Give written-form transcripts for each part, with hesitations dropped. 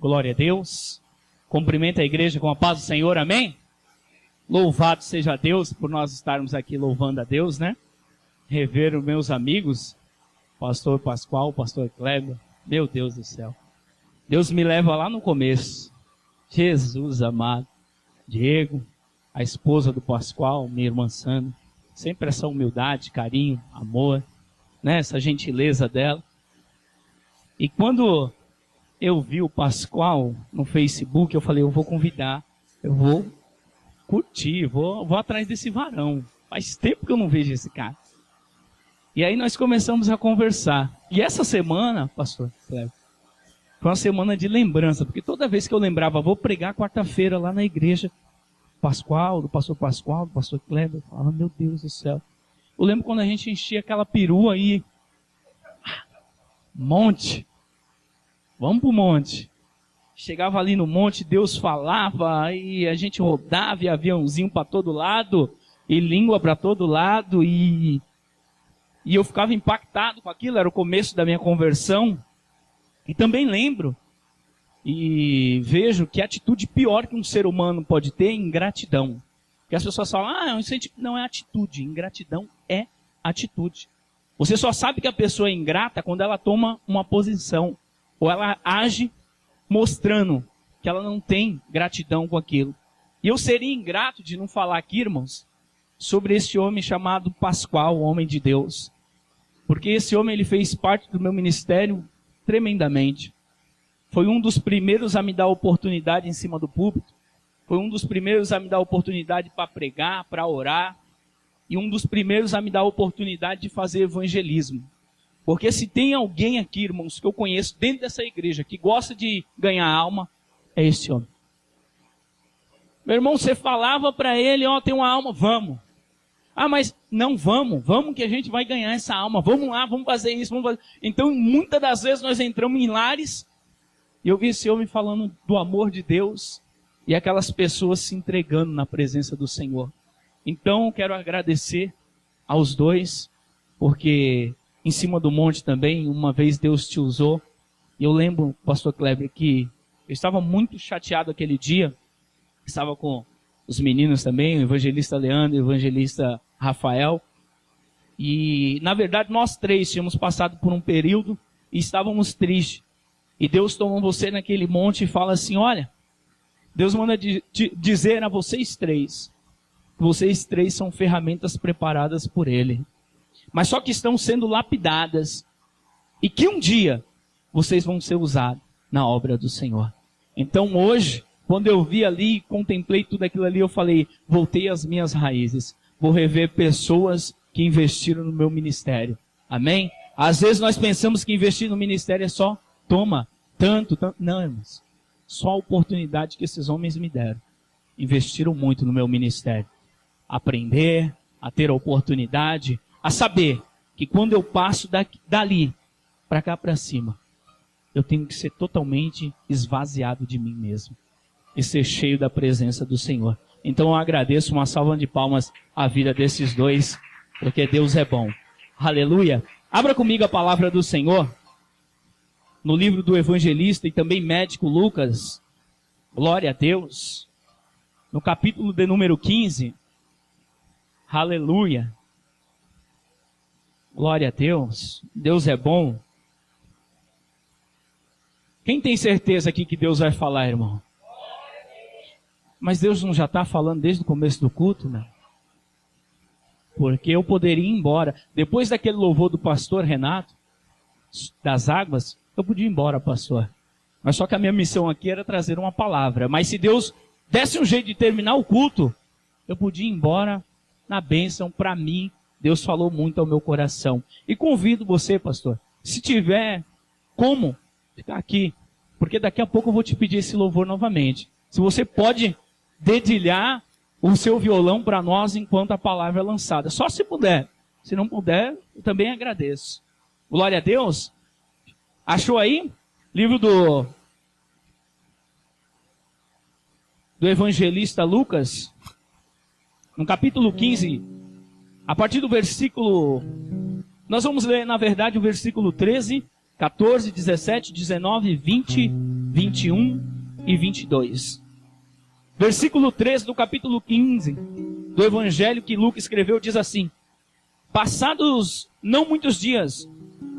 Glória a Deus. Cumprimento a igreja com a paz do Senhor, amém? Louvado seja Deus por nós estarmos aqui louvando a Deus, né? Rever os meus amigos, pastor Pascoal, pastor Kleber, meu Deus do céu. Deus me leva lá no começo. Jesus amado. Diego, a esposa do Pascoal, minha irmã Sandra. Sempre essa humildade, carinho, amor, né? Essa gentileza dela. E quando eu vi o Pascoal no Facebook, eu falei, eu vou convidar, eu vou curtir, vou atrás desse varão. Faz tempo que eu não vejo esse cara. E aí nós começamos a conversar. E essa semana, pastor Cleber, foi uma semana de lembrança, porque toda vez que eu lembrava, vou pregar quarta-feira lá na igreja, Pascoal, do pastor Kleber, eu falava, meu Deus do céu. Eu lembro quando a gente enchia aquela perua aí, monte, vamos pro monte. Chegava ali no monte, Deus falava, e a gente rodava, e aviãozinho para todo lado, e língua para todo lado, e eu ficava impactado com aquilo, era o começo da minha conversão. E também lembro, e vejo que a atitude pior que um ser humano pode ter é ingratidão. Porque as pessoas falam, não é atitude, ingratidão é atitude. Você só sabe que a pessoa é ingrata quando ela toma uma posição, ou ela age mostrando que ela não tem gratidão com aquilo. E eu seria ingrato de não falar aqui, irmãos, sobre esse homem chamado Pascoal, o homem de Deus. Porque esse homem ele fez parte do meu ministério tremendamente. Foi um dos primeiros a me dar oportunidade em cima do púlpito. Foi um dos primeiros a me dar oportunidade para pregar, para orar. E um dos primeiros a me dar oportunidade de fazer evangelismo. Porque se tem alguém aqui, irmãos, que eu conheço dentro dessa igreja, que gosta de ganhar alma, é esse homem. Meu irmão, você falava para ele, tem uma alma, vamos. Mas não vamos que a gente vai ganhar essa alma. Vamos lá, vamos fazer isso, vamos fazer. Então, muitas das vezes nós entramos em lares, e eu vi esse homem falando do amor de Deus, e aquelas pessoas se entregando na presença do Senhor. Então, eu quero agradecer aos dois, porque em cima do monte também, uma vez Deus te usou. E eu lembro, pastor Kleber, que eu estava muito chateado aquele dia, estava com os meninos também, o evangelista Leandro e o evangelista Rafael. E, na verdade, nós três tínhamos passado por um período e estávamos tristes. E Deus tomou você naquele monte e fala assim, olha, Deus manda dizer a vocês três são ferramentas preparadas por Ele. Mas só que estão sendo lapidadas. E que um dia vocês vão ser usados na obra do Senhor. Então hoje, quando eu vi ali, contemplei tudo aquilo ali, eu falei, voltei às minhas raízes. Vou rever pessoas que investiram no meu ministério. Amém? Às vezes nós pensamos que investir no ministério é só, toma, tanto. Não, irmãos. Só a oportunidade que esses homens me deram. Investiram muito no meu ministério. Aprender, a ter a oportunidade, a saber que quando eu passo dali para cá para cima, eu tenho que ser totalmente esvaziado de mim mesmo. E ser cheio da presença do Senhor. Então eu agradeço, uma salva de palmas à vida desses dois, porque Deus é bom. Aleluia. Abra comigo a palavra do Senhor, no livro do evangelista e também médico Lucas. Glória a Deus. No capítulo de número 15. Aleluia. Glória a Deus. Deus é bom. Quem tem certeza aqui que Deus vai falar, irmão? Mas Deus não já está falando desde o começo do culto, né? Porque eu poderia ir embora. Depois daquele louvor do pastor Renato, das águas, eu podia ir embora, pastor. Mas só que a minha missão aqui era trazer uma palavra. Mas se Deus desse um jeito de terminar o culto, eu podia ir embora na bênção. Para mim, Deus falou muito ao meu coração. E convido você, pastor, se tiver como, ficar aqui. Porque daqui a pouco eu vou te pedir esse louvor novamente. Se você pode dedilhar o seu violão para nós enquanto a palavra é lançada. Só se puder. Se não puder, eu também agradeço. Glória a Deus. Achou aí? Livro do evangelista Lucas. No capítulo 15. A partir do versículo... Nós vamos ler, na verdade, o versículo 13 14, 17, 19, 20, 21 e 22. Versículo 13 do capítulo 15 do evangelho que Lucas escreveu diz assim: passados não muitos dias,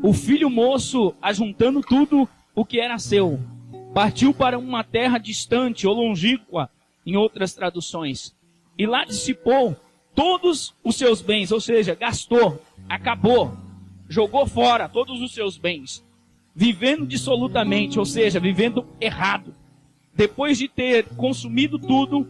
o filho moço, ajuntando tudo o que era seu, partiu para uma terra distante ou longínqua, em outras traduções, e lá dissipou todos os seus bens, ou seja, gastou, acabou, jogou fora todos os seus bens, vivendo dissolutamente, ou seja, vivendo errado. Depois de ter consumido tudo,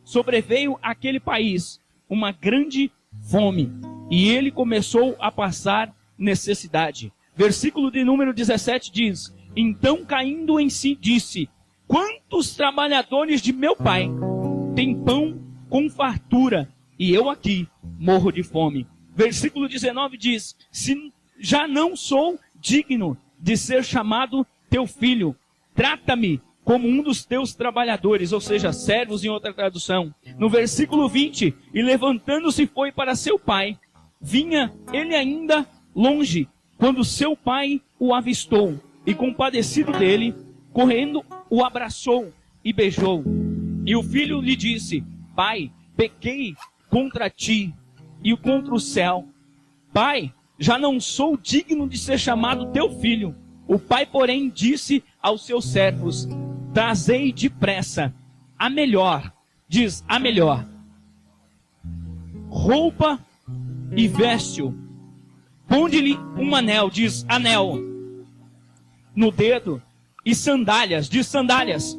sobreveio àquele país uma grande fome, e ele começou a passar necessidade. Versículo de número 17 diz: então caindo em si disse: quantos trabalhadores de meu pai têm pão com fartura, e eu aqui morro de fome. Versículo 19 diz: se já não sou digno de ser chamado teu filho, trata-me como um dos teus trabalhadores, ou seja, servos em outra tradução. No versículo 20, e levantando-se foi para seu pai. Vinha ele ainda longe, quando seu pai o avistou, e compadecido dele, correndo, o abraçou e beijou. E o filho lhe disse: pai, pequei contra ti e contra o céu. Pai, já não sou digno de ser chamado teu filho. O pai, porém, disse aos seus servos: trazei depressa a melhor, diz a melhor, roupa e veste-o. Ponde-lhe um anel, diz anel, no dedo, e sandálias, diz sandálias,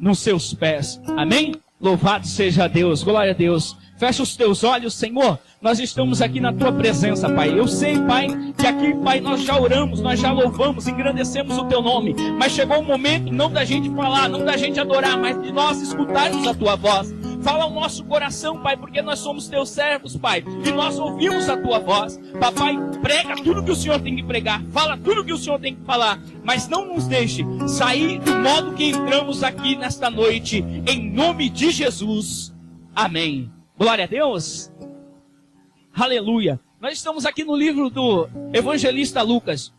nos seus pés. Amém? Louvado seja Deus, glória a Deus. Fecha os teus olhos, Senhor. Nós estamos aqui na tua presença, Pai. Eu sei, Pai, que aqui, Pai, nós já oramos, nós já louvamos, engrandecemos o teu nome. Mas chegou o momento não da gente falar, não da gente adorar, mas de nós escutarmos a tua voz. Fala ao nosso coração, Pai, porque nós somos teus servos, Pai, e nós ouvimos a tua voz. Papai, prega tudo que o Senhor tem que pregar, fala tudo que o Senhor tem que falar, mas não nos deixe sair do modo que entramos aqui nesta noite, em nome de Jesus. Amém. Glória a Deus. Aleluia. Nós estamos aqui no livro do evangelista Lucas.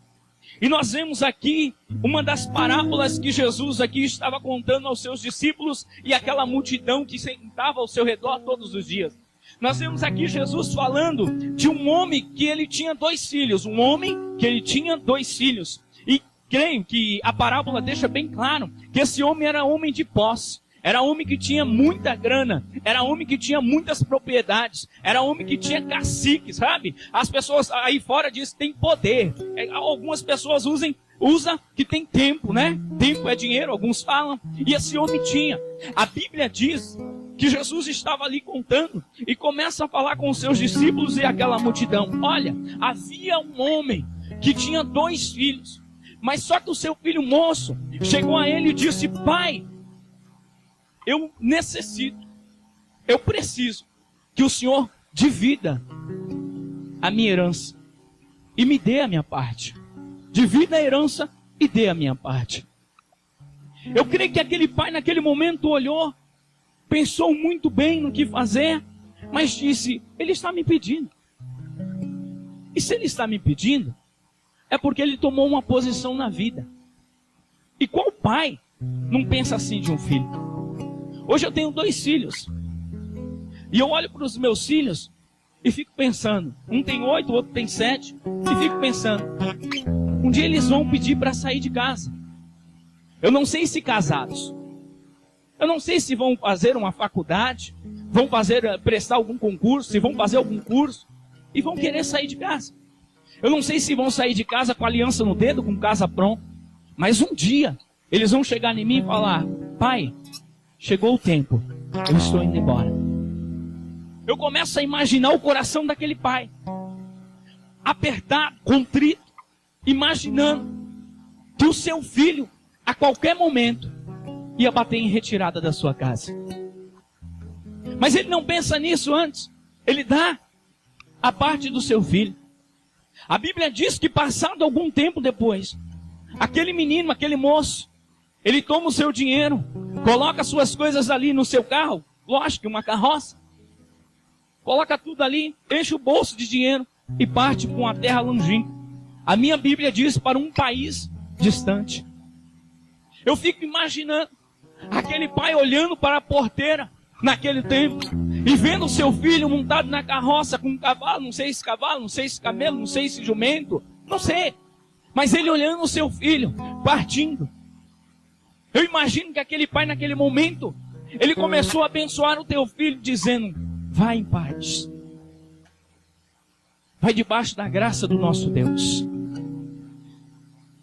E nós vemos aqui uma das parábolas que Jesus aqui estava contando aos seus discípulos e aquela multidão que sentava ao seu redor todos os dias. Nós vemos aqui Jesus falando de um homem que ele tinha 2 filhos. Um homem que ele tinha 2 filhos. E creio que a parábola deixa bem claro que esse homem era homem de posse. Era homem que tinha muita grana, era homem que tinha muitas propriedades, era homem que tinha cacique, sabe? As pessoas aí fora dizem que tem poder. Algumas pessoas usam que tem tempo, né? Tempo é dinheiro, alguns falam. E esse homem tinha. A Bíblia diz que Jesus estava ali contando e começa a falar com os seus discípulos e aquela multidão. Olha, havia um homem que tinha 2 filhos, mas só que o seu filho moço chegou a ele e disse: pai, eu necessito, eu preciso que o Senhor divida a minha herança e me dê a minha parte. Divida a herança e dê a minha parte. Eu creio que aquele pai naquele momento olhou, pensou muito bem no que fazer, mas disse: ele está me pedindo. E se ele está me pedindo, é porque ele tomou uma posição na vida. E qual pai não pensa assim de um filho? Hoje eu tenho 2 filhos. E eu olho para os meus filhos e fico pensando. Um tem 8, o outro tem 7. E fico pensando, um dia eles vão pedir para sair de casa. Eu não sei se casados. Eu não sei se vão fazer uma faculdade, vão prestar algum concurso, se vão fazer algum curso e vão querer sair de casa. Eu não sei se vão sair de casa com a aliança no dedo, com casa pronta. Mas um dia eles vão chegar em mim e falar: pai, chegou o tempo, eu estou indo embora. Eu começo a imaginar o coração daquele pai, apertado, contrito, imaginando que o seu filho, a qualquer momento, ia bater em retirada da sua casa. Mas ele não pensa nisso antes. Ele dá a parte do seu filho. A Bíblia diz que passado algum tempo depois, aquele menino, aquele moço, ele toma o seu dinheiro, coloca suas coisas ali no seu carro, lógico, uma carroça, coloca tudo ali, enche o bolso de dinheiro e parte com a terra longínqua. A minha Bíblia diz para um país distante. Eu fico imaginando aquele pai olhando para a porteira naquele tempo e vendo o seu filho montado na carroça com um cavalo, não sei se camelo, não sei se jumento, não sei. Mas ele olhando o seu filho partindo. Eu imagino que aquele pai naquele momento, ele começou a abençoar o teu filho dizendo: vai em paz. Vai debaixo da graça do nosso Deus.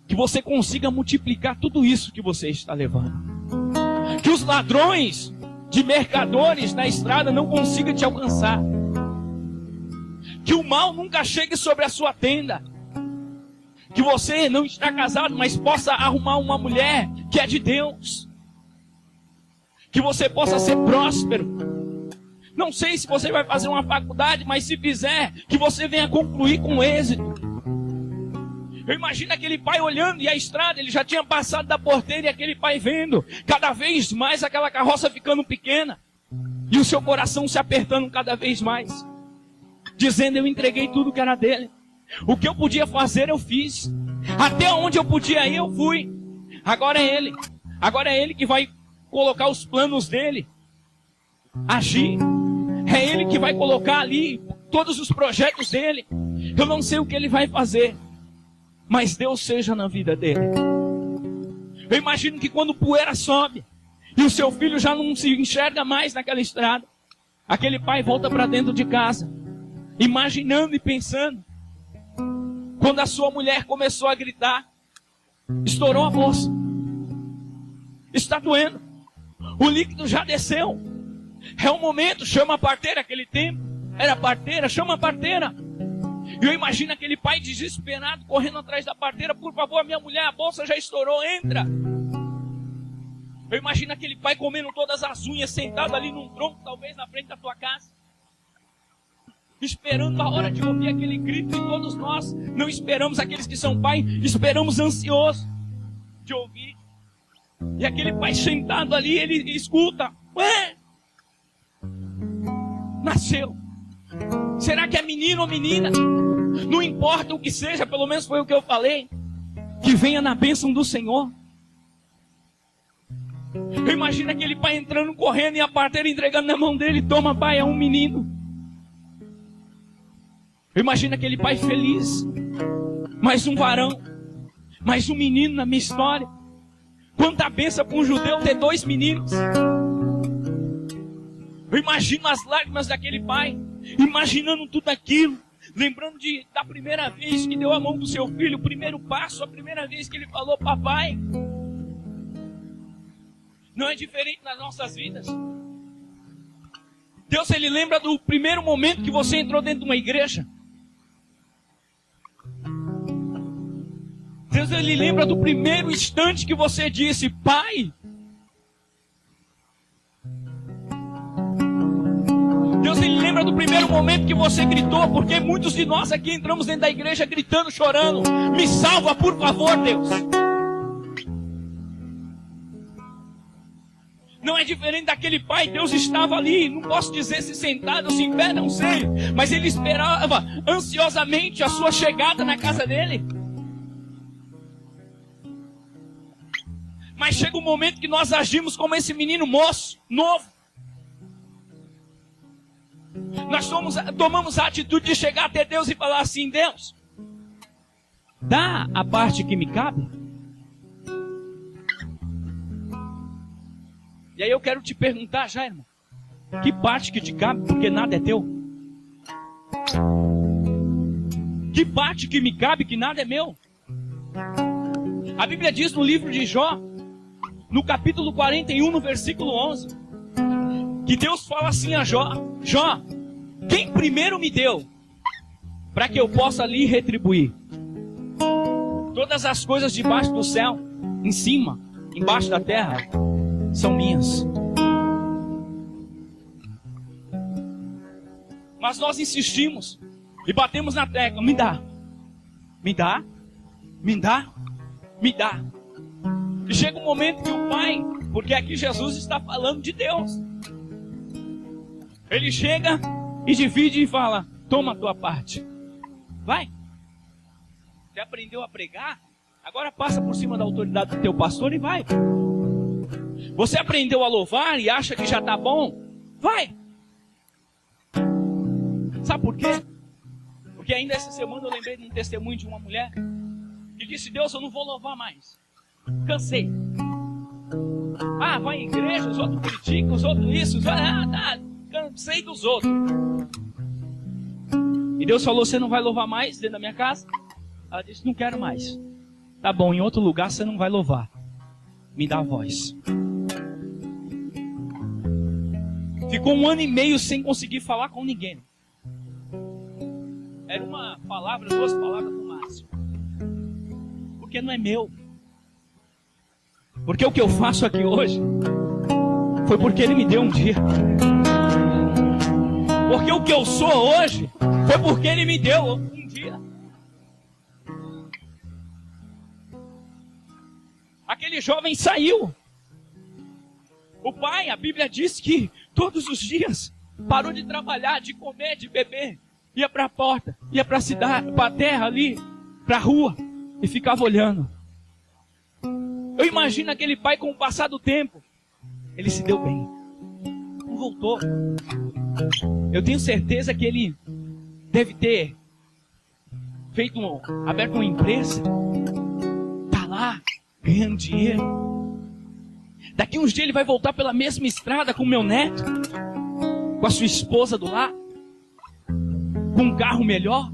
Que você consiga multiplicar tudo isso que você está levando. Que os ladrões de mercadores na estrada não consigam te alcançar. Que o mal nunca chegue sobre a sua tenda. Que você não está casado, mas possa arrumar uma mulher que é de Deus. Que você possa ser próspero. Não sei se você vai fazer uma faculdade, mas se fizer, que você venha concluir com êxito. Eu imagino aquele pai olhando e a estrada, ele já tinha passado da porteira e aquele pai vendo cada vez mais aquela carroça ficando pequena. E o seu coração se apertando cada vez mais. Dizendo: eu entreguei tudo que era dele. O que eu podia fazer eu fiz. Até onde eu podia ir eu fui. Agora é ele. Agora é ele que vai colocar os planos dele. Agir. É ele que vai colocar ali todos os projetos dele. Eu não sei o que ele vai fazer. Mas Deus seja na vida dele. Eu imagino que quando poeira sobe e o seu filho já não se enxerga mais naquela estrada, aquele pai volta para dentro de casa, imaginando e pensando. Quando a sua mulher começou a gritar, estourou a bolsa, está doendo, o líquido já desceu, é o momento, chama a parteira. Aquele tempo era parteira, chama a parteira. E eu imagino aquele pai desesperado, correndo atrás da parteira: por favor, minha mulher, a bolsa já estourou, entra. Eu imagino aquele pai comendo todas as unhas, sentado ali num tronco, talvez na frente da tua casa, esperando a hora de ouvir aquele grito. E todos nós não esperamos, aqueles que são pai, esperamos ansiosos de ouvir. E aquele pai sentado ali, ele escuta: ué, nasceu. Será que é menino ou menina? Não importa o que seja, pelo menos foi o que eu falei. Que venha na bênção do Senhor. Eu imagino aquele pai entrando, correndo, e a parteira entregando na mão dele: toma, pai, é um menino. Eu imagino aquele pai feliz. Mais um varão, mais um menino na minha história. Quanta bênção para um judeu ter 2 meninos. Eu imagino as lágrimas daquele pai, imaginando tudo aquilo, lembrando da primeira vez que deu a mão do seu filho, o primeiro passo, a primeira vez que ele falou: papai. Não é diferente nas nossas vidas. Deus, ele lembra do primeiro momento que você entrou dentro de uma igreja. Deus, ele lembra do primeiro instante que você disse: pai. Deus, ele lembra do primeiro momento que você gritou, porque muitos de nós aqui entramos dentro da igreja gritando, chorando: me salva, por favor, Deus. Não é diferente daquele pai. Deus estava ali, não posso dizer se sentado ou se em pé, não sei, mas ele esperava ansiosamente a sua chegada na casa dele. Mas chega um momento que nós agimos como esse menino moço, novo. Nós tomamos a atitude de chegar até Deus e falar assim: Deus, dá a parte que me cabe. E aí eu quero te perguntar já, irmão, que parte que te cabe, porque nada é teu? Que parte que me cabe, que nada é meu? A Bíblia diz no livro de Jó, no capítulo 41, no versículo 11, que Deus fala assim a Jó: Jó, quem primeiro me deu, para que eu possa lhe retribuir? Todas as coisas debaixo do céu, em cima, embaixo da terra, são minhas. Mas nós insistimos e batemos na tecla: me dá, me dá, me dá, me dá. E chega um momento que o pai, porque aqui Jesus está falando de Deus, ele chega e divide e fala: toma a tua parte, vai. Você aprendeu a pregar? Agora passa por cima da autoridade do teu pastor e vai. Você aprendeu a louvar e acha que já está bom? Vai. Sabe por quê? Porque ainda essa semana eu lembrei de um testemunho de uma mulher que disse: Deus, eu não vou louvar mais. Cansei. Ah, vai em igreja, os outros criticam, os outros isso, cansei dos outros. E Deus falou: você não vai louvar mais dentro da minha casa? Ela disse: não quero mais. Tá bom, em outro lugar você não vai louvar. Me dá a voz. Ficou 1 ano e meio sem conseguir falar com ninguém. Era uma palavra, 2 palavras no máximo. Porque não é meu. Porque o que eu faço aqui hoje foi porque Ele me deu um dia. Porque o que eu sou hoje foi porque Ele me deu um dia. Aquele jovem saiu. O pai, a Bíblia diz que todos os dias parou de trabalhar, de comer, de beber. Ia para a porta, ia para a cidade, para a terra ali, para a rua, e ficava olhando. Eu imagino aquele pai, com o passar do tempo, ele se deu bem. Não voltou. Eu tenho certeza que ele deve ter aberto uma empresa. Tá lá, ganhando dinheiro. Daqui uns dias ele vai voltar pela mesma estrada com o meu neto, com a sua esposa do lado, com um carro melhor.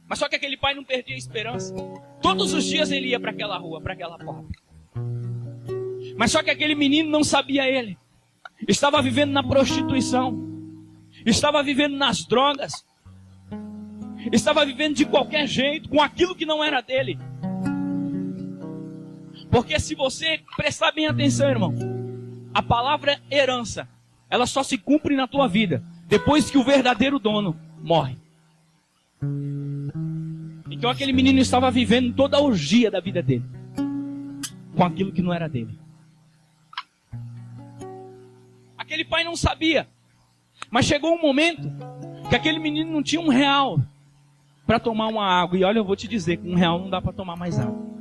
Mas só que aquele pai não perdia a esperança. Todos os dias ele ia para aquela rua, para aquela porta. Mas só que aquele menino não sabia ele. Estava vivendo na prostituição. Estava vivendo nas drogas. Estava vivendo de qualquer jeito, com aquilo que não era dele. Porque se você prestar bem atenção, irmão, a palavra herança, ela só se cumpre na tua vida depois que o verdadeiro dono morre. Então aquele menino estava vivendo toda a orgia da vida dele, com aquilo que não era dele. Aquele pai não sabia, mas chegou um momento que aquele menino não tinha R$1 para tomar uma água. E olha, eu vou te dizer que R$1 não dá para tomar mais água.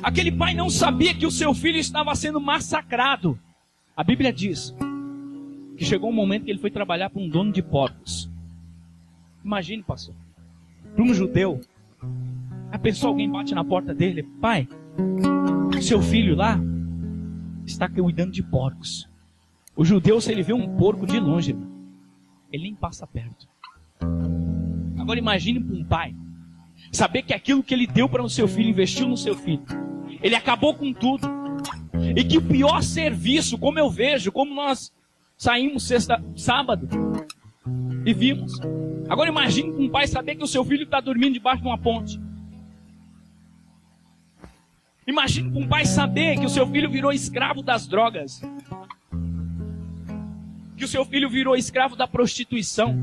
Aquele pai não sabia que o seu filho estava sendo massacrado. A Bíblia diz que chegou um momento que ele foi trabalhar para um dono de porcos. Imagine, pastor, para um judeu, a pessoa, alguém bate na porta dele: pai, seu filho lá está cuidando de porcos. O judeu, se ele vê um porco de longe, ele nem passa perto. Agora imagine para um pai saber que aquilo que ele deu para o seu filho, investiu no seu filho, ele acabou com tudo. E que o pior serviço, como eu vejo, como nós saímos sábado e vimos. Agora imagine um pai saber que o seu filho está dormindo debaixo de uma ponte. Imagine um pai saber que o seu filho virou escravo das drogas. Que o seu filho virou escravo da prostituição.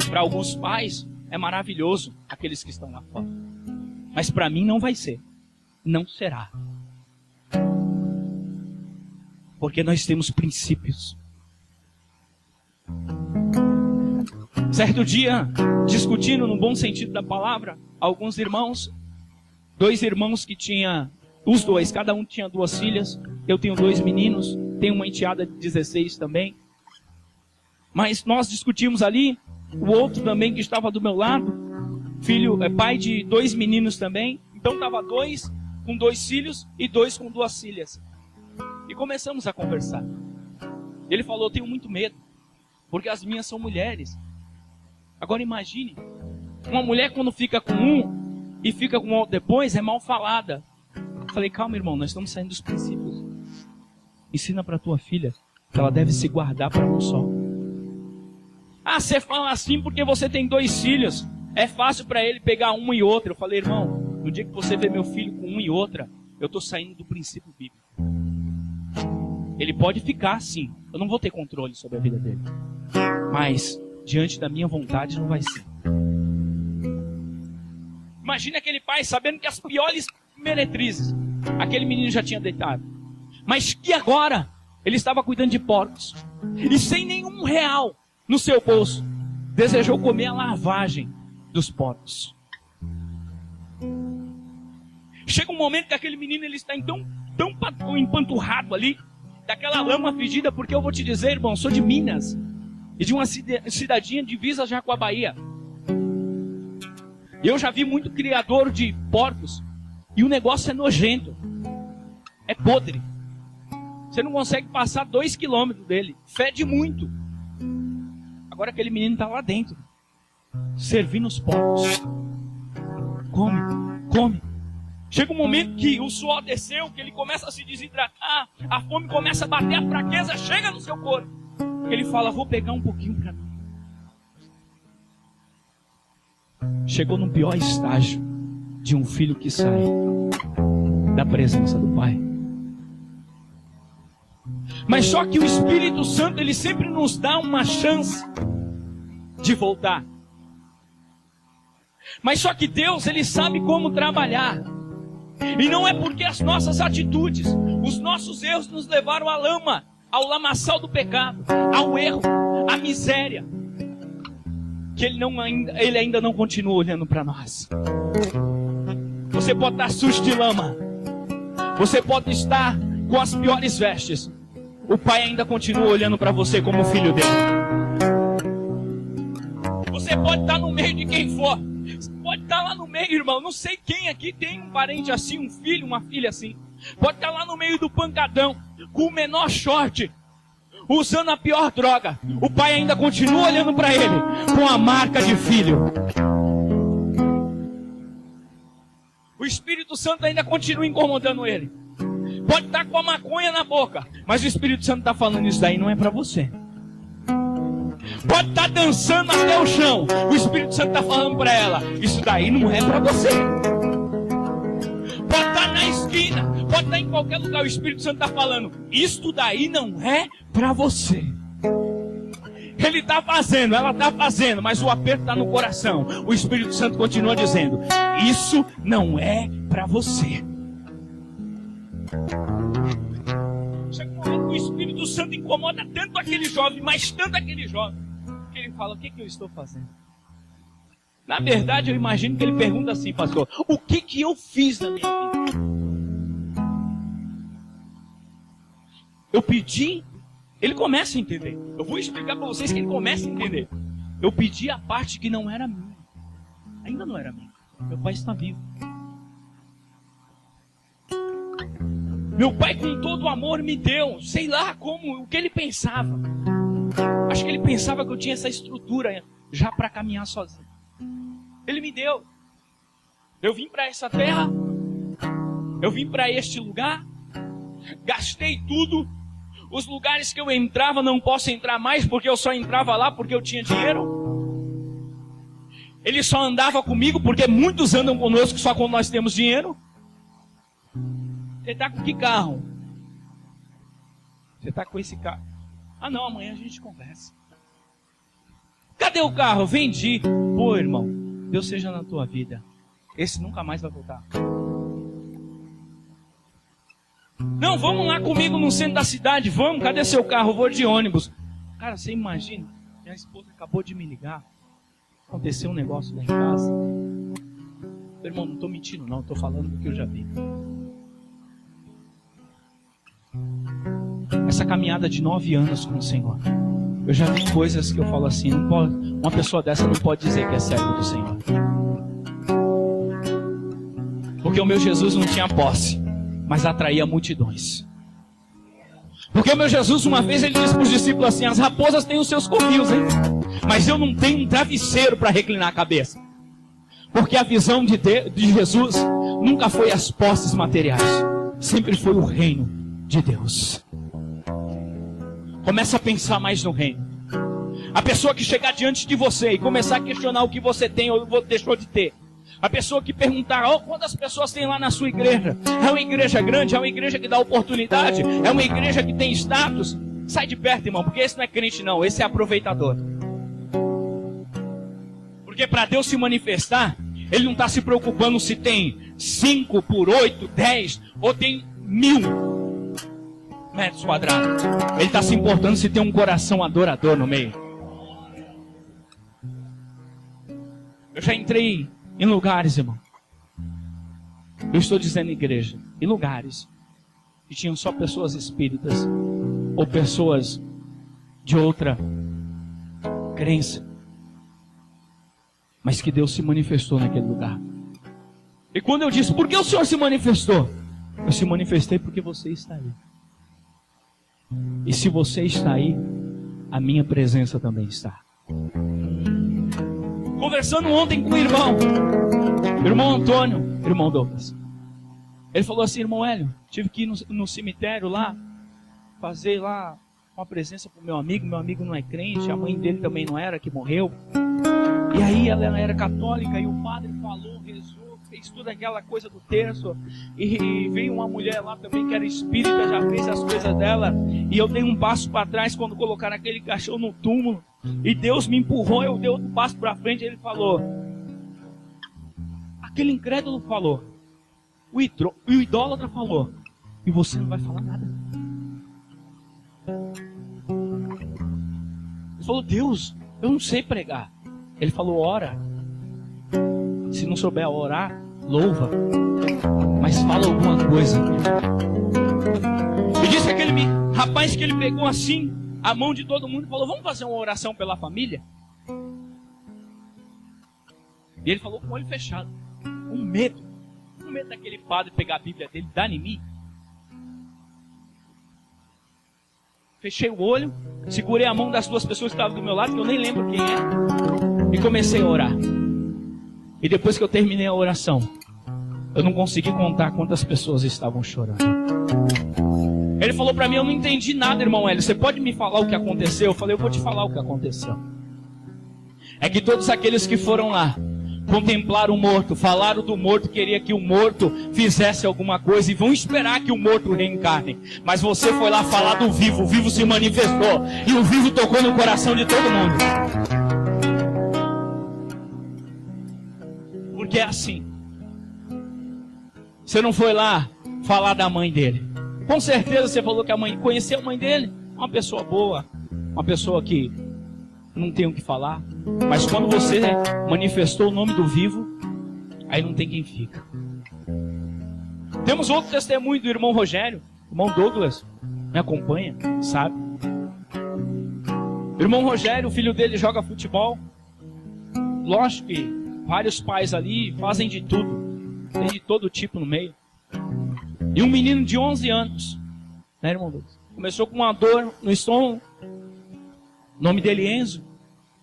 Para alguns pais é maravilhoso, aqueles que estão lá fora. Mas para mim não vai ser. Não será. Porque nós temos princípios. Certo dia, discutindo no bom sentido da palavra, alguns irmãos, 2 irmãos que tinham, os dois, cada um tinha 2 filhas. Eu tenho 2 meninos, tenho uma enteada de 16 também. Mas nós discutimos ali, o outro também que estava do meu lado, pai de 2 meninos também. Então estava 2 com 2 filhos e 2 com 2 filhas. E começamos a conversar. Ele falou: eu tenho muito medo, porque as minhas são mulheres. Agora imagine, uma mulher quando fica com um e fica com outro depois, é mal falada. Eu falei: calma, irmão, nós estamos saindo dos princípios. Ensina para tua filha que ela deve se guardar para um só. Ah, você fala assim porque você tem 2 filhos. É fácil para ele pegar uma e outra. Eu falei: irmão, no dia que você vê meu filho com uma e outra, eu estou saindo do princípio bíblico. Ele pode ficar assim, eu não vou ter controle sobre a vida dele. Mas, diante da minha vontade, não vai ser. Imagina aquele pai sabendo que as piores meretrizes aquele menino já tinha deitado. Mas que agora ele estava cuidando de porcos. E sem nenhum R$1 no seu bolso, desejou comer a lavagem dos porcos. Chega um momento que aquele menino ele está tão empanturrado ali, daquela lama fedida, porque eu vou te dizer, irmão, sou de Minas, e de uma cidadinha divisa já com a Bahia. E eu já vi muito criador de porcos, e o negócio é nojento, é podre. Você não consegue passar 2 quilômetros dele, fede muito. Agora aquele menino está lá dentro, servindo os porcos. Come. Chega um momento que o suor desceu, que ele começa a se desidratar, a fome começa a bater, a fraqueza chega no seu corpo. Ele fala, vou pegar um pouquinho para mim. Chegou no pior estágio de um filho que sai da presença do pai. Mas só que o Espírito Santo, ele sempre nos dá uma chance de voltar. Mas só que Deus, ele sabe como trabalhar. E não é porque as nossas atitudes, os nossos erros nos levaram à lama, ao lamaçal do pecado, ao erro, à miséria, que ele ainda não continua olhando para nós. Você pode estar sujo de lama, você pode estar com as piores vestes, o Pai ainda continua olhando para você como filho dele. Você pode estar no meio de quem for, você pode estar lá no meio, irmão, não sei quem aqui tem um parente assim, um filho, uma filha assim, pode estar lá no meio do pancadão, com o menor short, usando a pior droga, o Pai ainda continua olhando para ele, com a marca de filho. O Espírito Santo ainda continua incomodando ele. Pode estar com a maconha na boca, mas o Espírito Santo está falando, isso daí não é para você. Pode estar dançando até o chão, o Espírito Santo está falando para ela, isso daí não é para você. Pode estar na esquina, pode estar em qualquer lugar, o Espírito Santo está falando, isso daí não é para você. Ele está fazendo, ela está fazendo, mas o aperto está no coração. O Espírito Santo continua dizendo, isso não é para você. Chega um momento que o Espírito Santo incomoda tanto aquele jovem, mas tanto aquele jovem, que ele fala, o que eu estou fazendo? Na verdade, eu imagino que ele pergunta assim, pastor, o que eu fiz na minha vida? Eu pedi, ele começa a entender. Eu vou explicar para vocês que ele começa a entender. Eu pedi a parte que não era minha. Ainda não era minha. Meu pai está vivo. Meu pai com todo o amor me deu, sei lá como, o que ele pensava. Acho que ele pensava que eu tinha essa estrutura já para caminhar sozinho. Ele me deu. Eu vim para essa terra, eu vim para este lugar, gastei tudo. Os lugares que eu entrava não posso entrar mais porque eu só entrava lá porque eu tinha dinheiro. Ele só andava comigo porque muitos andam conosco só quando nós temos dinheiro. Você está com que carro? Você está com esse carro? Ah não, amanhã a gente conversa. Cadê o carro? Vendi. Pô, irmão, Deus seja na tua vida. Esse nunca mais vai voltar. Não, vamos lá comigo no centro da cidade. Vamos, cadê seu carro? Eu vou de ônibus. Cara, você imagina, minha esposa acabou de me ligar. Aconteceu um negócio lá em casa. Meu irmão, não estou mentindo não, estou falando do que eu já vi. Essa caminhada de 9 anos com o Senhor, eu já vi coisas que eu falo assim, não pode, uma pessoa dessa não pode dizer que é servo do Senhor. Porque o meu Jesus não tinha posse, mas atraía multidões. Porque o meu Jesus, uma vez, ele disse para os discípulos assim, as raposas têm os seus covios, hein? Mas eu não tenho um travesseiro para reclinar a cabeça. Porque a visão de Jesus nunca foi as posses materiais, sempre foi o reino de Deus. Começa a pensar mais no reino. A pessoa que chegar diante de você e começar a questionar o que você tem ou deixou de ter. A pessoa que perguntar, quantas pessoas tem lá na sua igreja? É uma igreja grande? É uma igreja que dá oportunidade? É uma igreja que tem status? Sai de perto, irmão, porque esse não é crente não, esse é aproveitador. Porque para Deus se manifestar, Ele não está se preocupando se tem 5 por 8, 10 ou tem 1000 metros quadrados. Ele está se importando se tem um coração adorador no meio. Eu já entrei em lugares, irmão. Eu estou dizendo igreja, em lugares que tinham só pessoas espíritas ou pessoas de outra crença, mas que Deus se manifestou naquele lugar. E quando eu disse, por que o Senhor se manifestou? Eu se manifestei porque você está aí. E se você está aí, a minha presença também está. Conversando ontem com o irmão Antônio, irmão Douglas. Ele falou assim, irmão Hélio, tive que ir no cemitério lá, fazer lá uma presença para o meu amigo não é crente, a mãe dele também não era, que morreu. E aí ela era católica e o padre falou, rezou, fez toda aquela coisa do terço. E veio uma mulher lá também que era espírita, já fez as coisas dela. E eu dei um passo para trás quando colocaram aquele caixão no túmulo. E Deus me empurrou, eu dei outro passo para frente e ele falou. Aquele incrédulo falou. O idólatra falou. E você não vai falar nada. Ele falou, Deus, eu não sei pregar. Ele falou, ora. Se não souber orar, louva. Mas fala alguma coisa. E disse aquele rapaz que ele pegou assim, a mão de todo mundo e falou, vamos fazer uma oração pela família? E ele falou com o olho fechado. Um medo daquele padre pegar a Bíblia dele, dar em mim. Fechei o olho, segurei a mão das duas pessoas que estavam do meu lado, que eu nem lembro quem é, e comecei a orar. E depois que eu terminei a oração, eu não consegui contar quantas pessoas estavam chorando. Ele falou para mim, eu não entendi nada, irmão Hélio, você pode me falar o que aconteceu? Eu falei, eu vou te falar o que aconteceu. É que todos aqueles que foram lá, contemplaram o morto, falaram do morto, queria que o morto fizesse alguma coisa e vão esperar que o morto reencarne. Mas você foi lá falar do vivo, o vivo se manifestou e o vivo tocou no coração de todo mundo. Porque é assim. Você não foi lá falar da mãe dele. Com certeza você falou que a mãe, conheceu a mãe dele, uma pessoa boa, uma pessoa que não tem o que falar. Mas quando você manifestou o nome do vivo, aí não tem quem fica. Temos outro testemunho do irmão Rogério, irmão Douglas, me acompanha, sabe? Irmão Rogério, o filho dele joga futebol. Lógico que vários pais ali fazem de tudo, tem de todo tipo no meio. E um menino de 11 anos, né, irmão Douglas? Começou com uma dor no estômago, o nome dele é Enzo.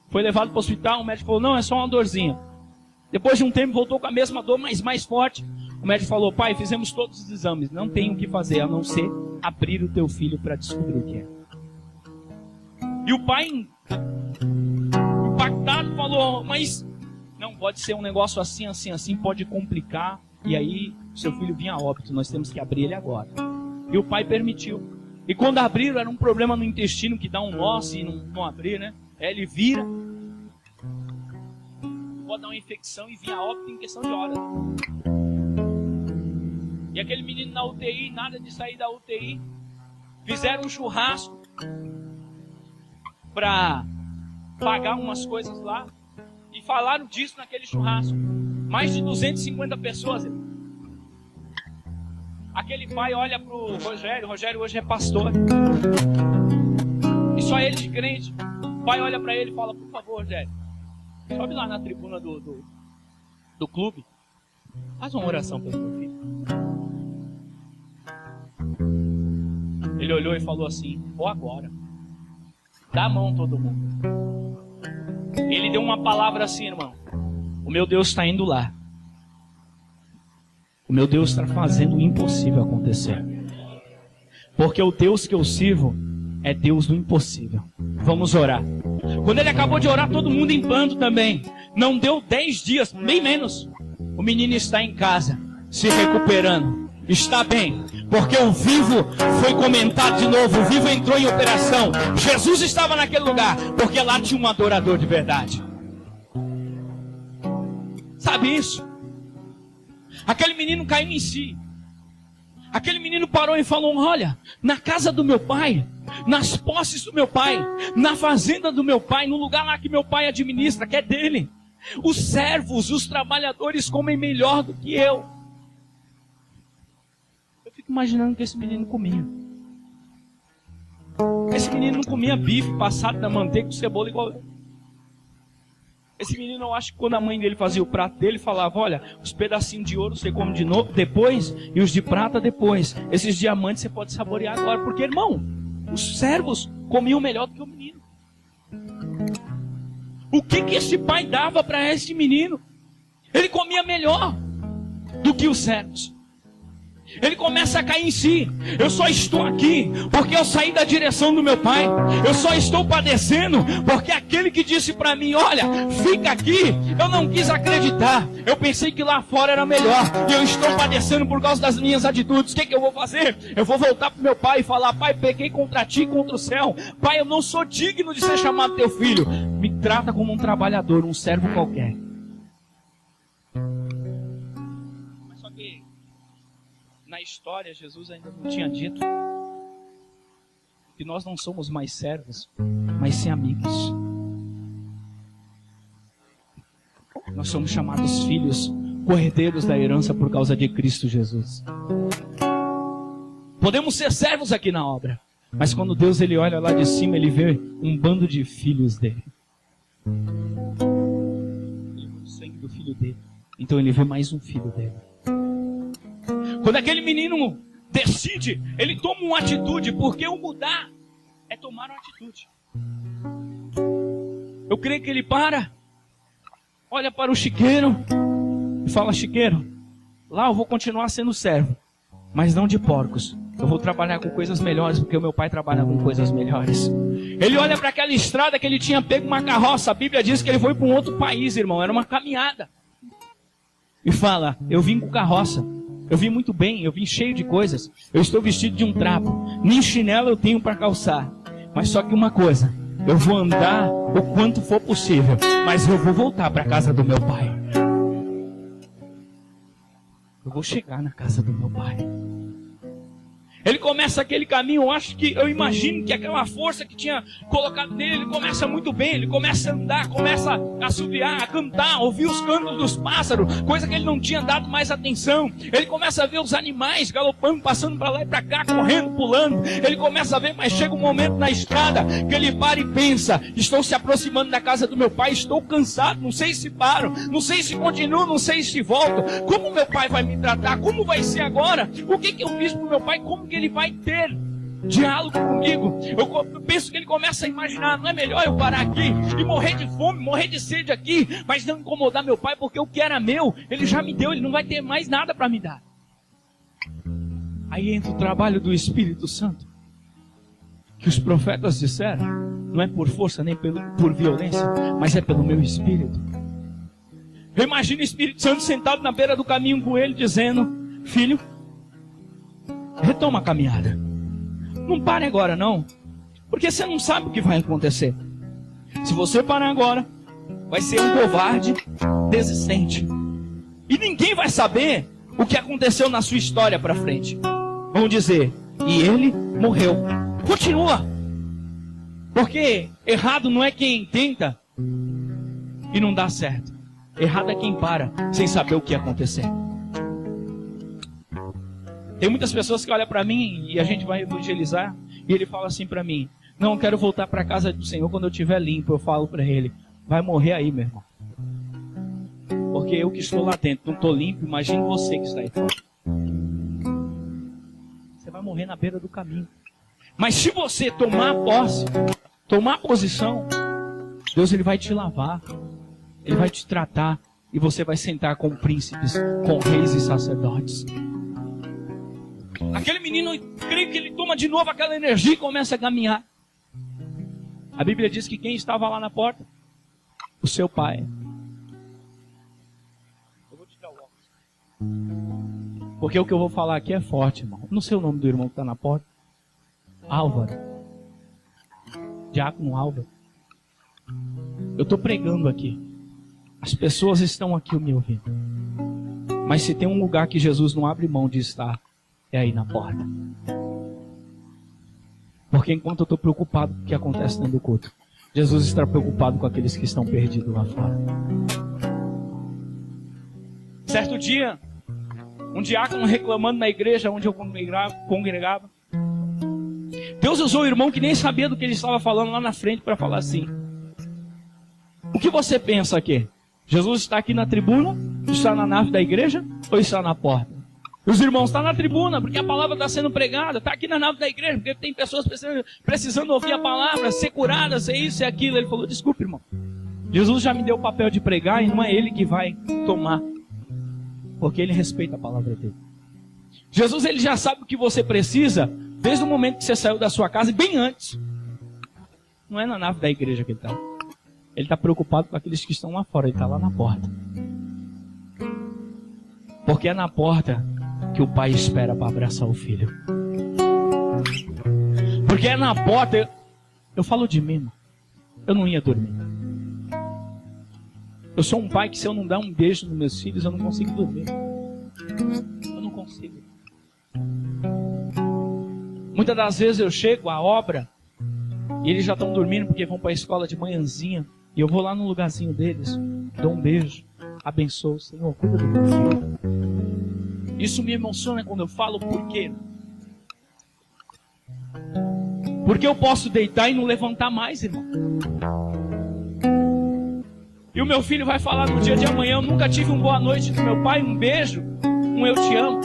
Foi levado para o hospital, o médico falou, não, é só uma dorzinha. Depois de um tempo voltou com a mesma dor, mas mais forte. O médico falou, pai, fizemos todos os exames, não tem o que fazer, a não ser abrir o teu filho para descobrir o que é. E o pai, impactado, falou, mas não, pode ser um negócio assim, assim, assim, pode complicar. E aí, seu filho vinha a óbito, nós temos que abrir ele agora. E o pai permitiu. E quando abriram, era um problema no intestino que dá um nó se não abrir, né? Ele vira, pode dar uma infecção e vir a óbito em questão de horas. E aquele menino na UTI, nada de sair da UTI. Fizeram um churrasco para pagar umas coisas lá. E falaram disso naquele churrasco. Mais de 250 pessoas. Aquele pai olha pro Rogério. O Rogério hoje é pastor. E só ele de crente. O pai olha para ele e fala, por favor, Rogério, sobe lá na tribuna do clube. Faz uma oração pelo meu filho. Ele olhou e falou assim, vou agora. Dá a mão todo mundo. Ele deu uma palavra assim, irmão. O meu Deus está indo lá. O meu Deus está fazendo o impossível acontecer. Porque o Deus que eu sirvo é Deus do impossível. Vamos orar. Quando ele acabou de orar, todo mundo em pranto também. Não deu 10 dias, bem menos. O menino está em casa, se recuperando. Está bem, porque o vivo foi comentado de novo. O vivo entrou em operação. Jesus estava naquele lugar, porque lá tinha um adorador de verdade. Sabe isso? Aquele menino caiu em si. Aquele menino parou e falou, olha, na casa do meu pai, nas posses do meu pai, na fazenda do meu pai, no lugar lá que meu pai administra, que é dele, Os servos, os trabalhadores comem melhor do que eu. Eu fico imaginando que esse menino comia. Esse menino não comia bife passado na manteiga com cebola igual eu. Esse menino, eu acho que quando a mãe dele fazia o prato dele, falava: olha, os pedacinhos de ouro você come de novo depois, e os de prata depois. Esses diamantes você pode saborear agora. Porque, irmão, os servos comiam melhor do que o menino. O que esse pai dava para esse menino? Ele comia melhor do que os servos. Ele começa a cair em si. Eu só estou aqui porque eu saí da direção do meu pai. Eu só estou padecendo porque aquele que disse para mim: olha, fica aqui, eu não quis acreditar. Eu pensei que lá fora era melhor. E eu estou padecendo por causa das minhas atitudes. O que eu vou fazer? Eu vou voltar para o meu pai e falar: pai, pequei contra ti e contra o céu. Pai, eu não sou digno de ser chamado teu filho. Me trata como um trabalhador, um servo qualquer. Na história, Jesus ainda não tinha dito que nós não somos mais servos, mas sim amigos. Nós somos chamados filhos, co-herdeiros da herança por causa de Cristo Jesus. Podemos ser servos aqui na obra, mas quando Deus ele olha lá de cima, ele vê um bando de filhos dele. Ele vê o sangue do filho dele. Então ele vê mais um filho dele. Quando aquele menino decide, ele toma uma atitude, porque o mudar é tomar uma atitude. Eu creio que ele olha para o chiqueiro e fala: chiqueiro, lá eu vou continuar sendo servo, mas não de porcos. Eu vou trabalhar com coisas melhores, porque o meu pai trabalha com coisas melhores. Ele olha para aquela estrada que ele tinha pego uma carroça. A Bíblia diz que ele foi para um outro país, irmão, era uma caminhada. E fala: eu vim com carroça. Eu vim muito bem, eu vim cheio de coisas. Eu estou vestido de um trapo. Nem chinelo eu tenho para calçar. Mas só que uma coisa: eu vou andar o quanto for possível, mas eu vou voltar para a casa do meu pai. Eu vou chegar na casa do meu pai. Ele começa aquele caminho, eu imagino que aquela força que tinha colocado nele, ele começa muito bem, ele começa a andar, começa a assobiar, a cantar, ouvir os cantos dos pássaros, coisa que ele não tinha dado mais atenção. Ele começa a ver os animais galopando, passando para lá e para cá, correndo, pulando. Ele começa a ver, mas chega um momento na estrada que ele para e pensa: estou se aproximando da casa do meu pai, estou cansado, não sei se paro, não sei se continuo, não sei se volto. Como meu pai vai me tratar? Como vai ser agora? O que eu fiz para o meu pai? Como que ele vai ter diálogo comigo? Eu penso que ele começa a imaginar: não é melhor eu parar aqui e morrer de fome, morrer de sede aqui, mas não incomodar meu pai, porque o que era meu, ele já me deu, ele não vai ter mais nada para me dar. Aí entra o trabalho do Espírito Santo, que os profetas disseram: não é por força nem por violência, mas é pelo meu Espírito. Eu imagino o Espírito Santo sentado na beira do caminho com ele, dizendo: filho, retoma a caminhada. Não pare agora não, porque você não sabe o que vai acontecer. Se você parar agora, vai ser um covarde desistente. E ninguém vai saber o que aconteceu na sua história para frente. Vão dizer: e ele morreu. Continua. Porque errado não é quem tenta e não dá certo. Errado é quem para sem saber o que ia acontecer. Tem muitas pessoas que olham para mim e a gente vai evangelizar e ele fala assim para mim: não, eu quero voltar para a casa do Senhor quando eu estiver limpo. Eu falo para ele: vai morrer aí, meu irmão, porque eu que estou lá dentro não estou limpo. Imagine você que está aí fora. Você vai morrer na beira do caminho. Mas se você tomar posse, tomar posição, Deus ele vai te lavar, ele vai te tratar e você vai sentar com príncipes, com reis e sacerdotes. Aquele menino, creio que ele toma de novo aquela energia e começa a caminhar. A Bíblia diz que quem estava lá na porta? O seu pai. Eu vou tirar o óculos, porque o que eu vou falar aqui é forte, irmão. Não sei o nome do irmão que está na porta. Álvaro. Diácono Álvaro. Eu estou pregando aqui. As pessoas estão aqui me ouvindo. Mas se tem um lugar que Jesus não abre mão de estar, é aí na porta. Porque enquanto eu estou preocupado com o que acontece dentro do culto, Jesus está preocupado com aqueles que estão perdidos lá fora. Certo dia, um diácono reclamando na igreja onde eu congregava. Deus usou um irmão que nem sabia do que ele estava falando lá na frente para falar assim: o que você pensa aqui? Jesus está aqui na tribuna? Está na nave da igreja? Ou está na porta? Os irmãos estão na tribuna, porque a palavra está sendo pregada. Está aqui na nave da igreja, porque tem pessoas precisando ouvir a palavra, ser curadas, ser isso e aquilo. Ele falou: desculpe, irmão, Jesus já me deu o papel de pregar e não é ele que vai tomar, porque ele respeita a palavra dele. Jesus, ele já sabe o que você precisa desde o momento que você saiu da sua casa e bem antes. Não é na nave da igreja que ele está. Ele está preocupado com aqueles que estão lá fora. Ele está lá na porta. Porque é na porta que o pai espera para abraçar o filho. Porque é na porta. Eu falo de mim, eu não ia dormir. Eu sou um pai que, se eu não dar um beijo nos meus filhos, eu não consigo dormir. Eu não consigo. Muitas das vezes eu chego à obra e eles já estão dormindo porque vão para a escola de manhãzinha. E eu vou lá no lugarzinho deles, dou um beijo, abençoo, Senhor, cuida do meu filho. Isso me emociona quando eu falo, por quê? Porque eu posso deitar e não levantar mais, irmão. E o meu filho vai falar no dia de amanhã: eu nunca tive uma boa noite do meu pai, um beijo, um eu te amo.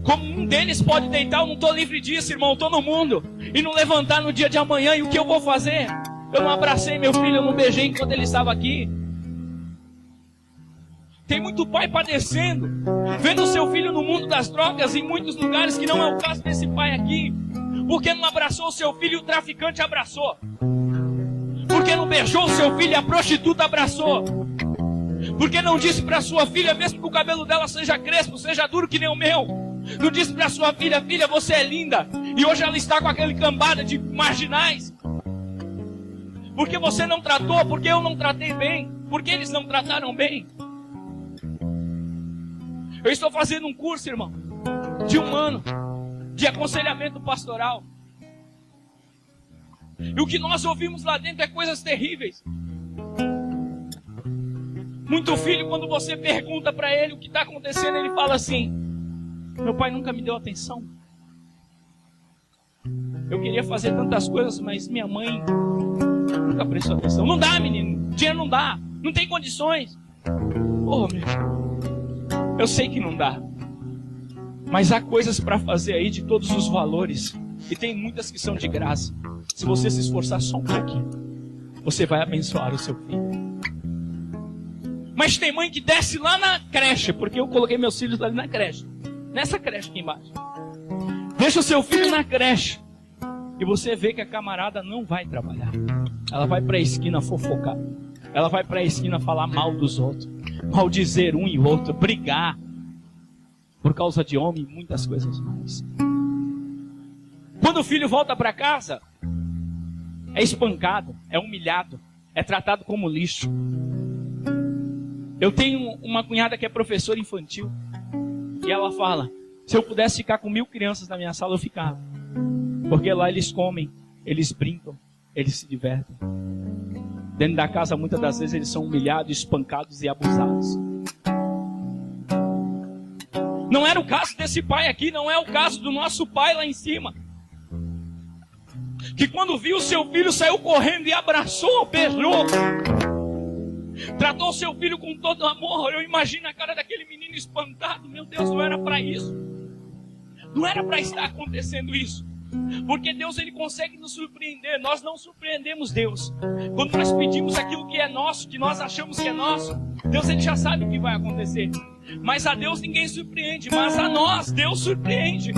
Como um deles pode deitar, eu não estou livre disso, irmão, eu estou no mundo, e não levantar no dia de amanhã, e o que eu vou fazer? Eu não abracei meu filho, eu não beijei enquanto ele estava aqui. Tem muito pai padecendo, vendo seu filho no mundo das drogas, em muitos lugares, que não é o caso desse pai aqui. Porque não abraçou o seu filho e o traficante abraçou. Porque não beijou o seu filho e a prostituta abraçou. Porque não disse para sua filha, mesmo que o cabelo dela seja crespo, seja duro que nem o meu, não disse para sua filha: filha, você é linda. E hoje ela está com aquele cambada de marginais. Porque você não tratou, porque eu não tratei bem, porque eles não trataram bem. Eu estou fazendo um curso, irmão, de 1 ano, de aconselhamento pastoral. E o que nós ouvimos lá dentro é coisas terríveis. Muito filho, quando você pergunta para ele o que está acontecendo, ele fala assim: meu pai nunca me deu atenção. Eu queria fazer tantas coisas, mas minha mãe nunca prestou atenção. Não dá, menino, dinheiro não dá, não tem condições. Oh, meu Deus. Eu sei que não dá, mas há coisas para fazer aí de todos os valores, e tem muitas que são de graça. Se você se esforçar só um pouquinho, você vai abençoar o seu filho. Mas tem mãe que desce lá na creche, porque eu coloquei meus filhos ali na creche, nessa creche aqui embaixo. Deixa o seu filho na creche, e você vê que a camarada não vai trabalhar. Ela vai para a esquina fofocar, ela vai para a esquina falar mal dos outros, maldizer um e outro, brigar por causa de homem e muitas coisas mais. Quando o filho volta para casa, é espancado, é humilhado, é tratado como lixo. Eu tenho uma cunhada que é professora infantil, e ela fala: se eu pudesse ficar com 1000 crianças na minha sala, eu ficava. Porque lá eles comem, eles brincam, eles se divertem. Dentro da casa, muitas das vezes, eles são humilhados, espancados e abusados. Não era o caso desse pai aqui, não é o caso do nosso pai lá em cima. Que quando viu o seu filho, saiu correndo e abraçou, beijou. Tratou o seu filho com todo amor. Eu imagino a cara daquele menino espantado. Meu Deus, não era para isso. Não era para estar acontecendo isso. Porque Deus, ele consegue nos surpreender. Nós não surpreendemos Deus. Quando nós pedimos aquilo que é nosso, que nós achamos que é nosso, Deus, ele já sabe o que vai acontecer. Mas a Deus ninguém surpreende, mas a nós Deus surpreende.